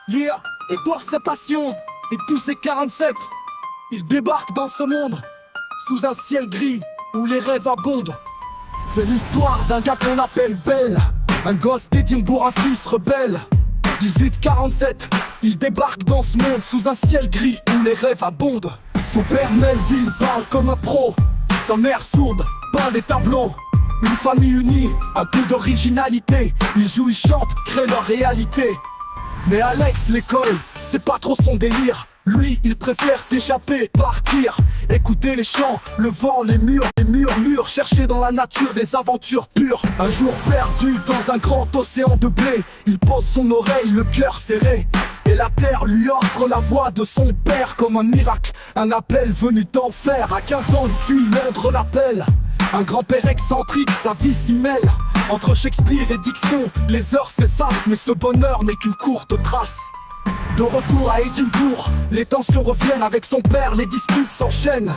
Yeah, et pour sa passion, et tous ses 47, il débarque dans ce monde, sous un ciel gris, où les rêves abondent. C'est l'histoire d'un gars qu'on appelle Belle, un gosse d'Édimbourg, un fils rebelle. 1847, il débarque dans ce monde, sous un ciel gris, où les rêves abondent. Son père Melville parle comme un pro, sa mère sourde, peint des tableaux. Une famille unie, un peu d'originalité, ils jouent, ils chantent, créent leur réalité. Mais Alex, l'école, c'est pas trop son délire. Lui, il préfère s'échapper, partir, écouter les chants, le vent, les murs, chercher dans la nature des aventures pures. Un jour perdu dans un grand océan de blé, il pose son oreille, le cœur serré. Et la terre lui offre la voix de son père comme un miracle, un appel venu d'enfer. À 15 ans, il fuit, Londres l'appelle. Un grand-père excentrique, sa vie s'y mêle. Entre Shakespeare et Dixon, les heures s'effacent, mais ce bonheur n'est qu'une courte trace. De retour à Édimbourg, les tensions reviennent. Avec son père, les disputes s'enchaînent.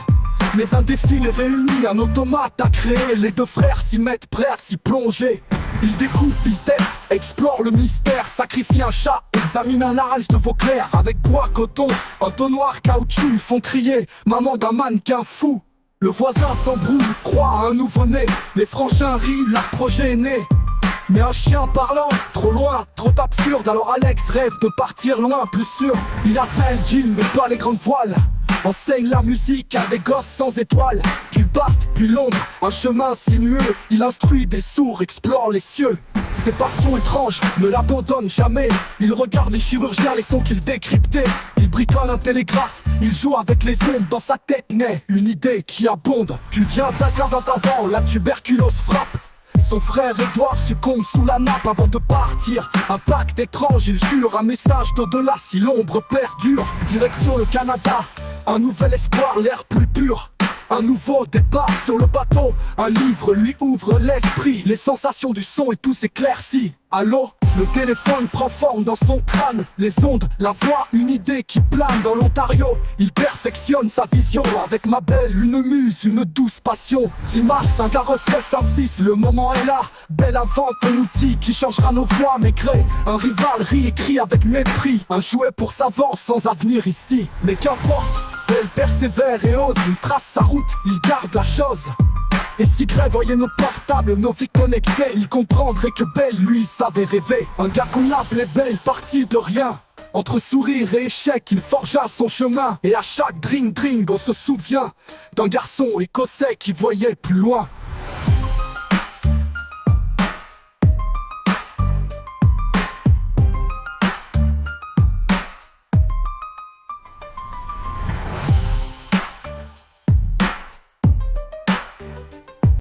Mais un défi les réunit, un automate à créer. Les deux frères s'y mettent, prêts à s'y plonger. Ils découpent, ils testent, explorent le mystère. Sacrifient un chat, examinent un large de veau clair. Avec bois, coton, entonnoir, caoutchouc, ils font crier maman d'un mannequin fou. Le voisin s'embrouille, croit à un nouveau-né. Les frangins rient, leur projet est né. Mais un chien parlant, trop loin, trop absurde. Alors Alex rêve de partir loin, plus sûr. Il appelle Jim, mais pas les grandes voiles. Enseigne la musique à des gosses sans étoiles. Puis partent, puis Londres, un chemin sinueux. Il instruit des sourds, explore les cieux. Ses passions étranges ne l'abandonnent jamais. Il regarde les chirurgiens, les sons qu'il décryptait. Il bricole un télégraphe, il joue avec les ondes. Dans sa tête naît une idée qui abonde. Puis vient un quart d'avant, la tuberculose frappe. Son frère Edouard succombe sous la nappe avant de partir. Un pacte étrange, il jure un message d'au-delà si l'ombre perdure. Direction le Canada, un nouvel espoir, l'air plus pur. Un nouveau départ sur le bateau. Un livre lui ouvre l'esprit. Les sensations du son et tout s'éclaircit. Allô, le téléphone prend forme dans son crâne. Les ondes, la voix, une idée qui plane dans l'Ontario. Il perfectionne sa vision. Avec ma belle, une muse, une douce passion. 10 mars, un carrosse 66, le moment est là. Belle invente un outil qui changera nos voix maigrées. Un rival rit et crie avec mépris. Un jouet pour savants sans avenir ici. Mais qu'importe, Belle persévère et ose. Il trace sa route, il garde la chose. Et si Grey voyait nos portables, nos vies connectées, il comprendrait que Belle, lui, savait rêver. Un gars qu'on appelait Belle, parti de rien. Entre sourire et échec, il forgea son chemin. Et à chaque drink, on se souvient d'un garçon écossais qui voyait plus loin.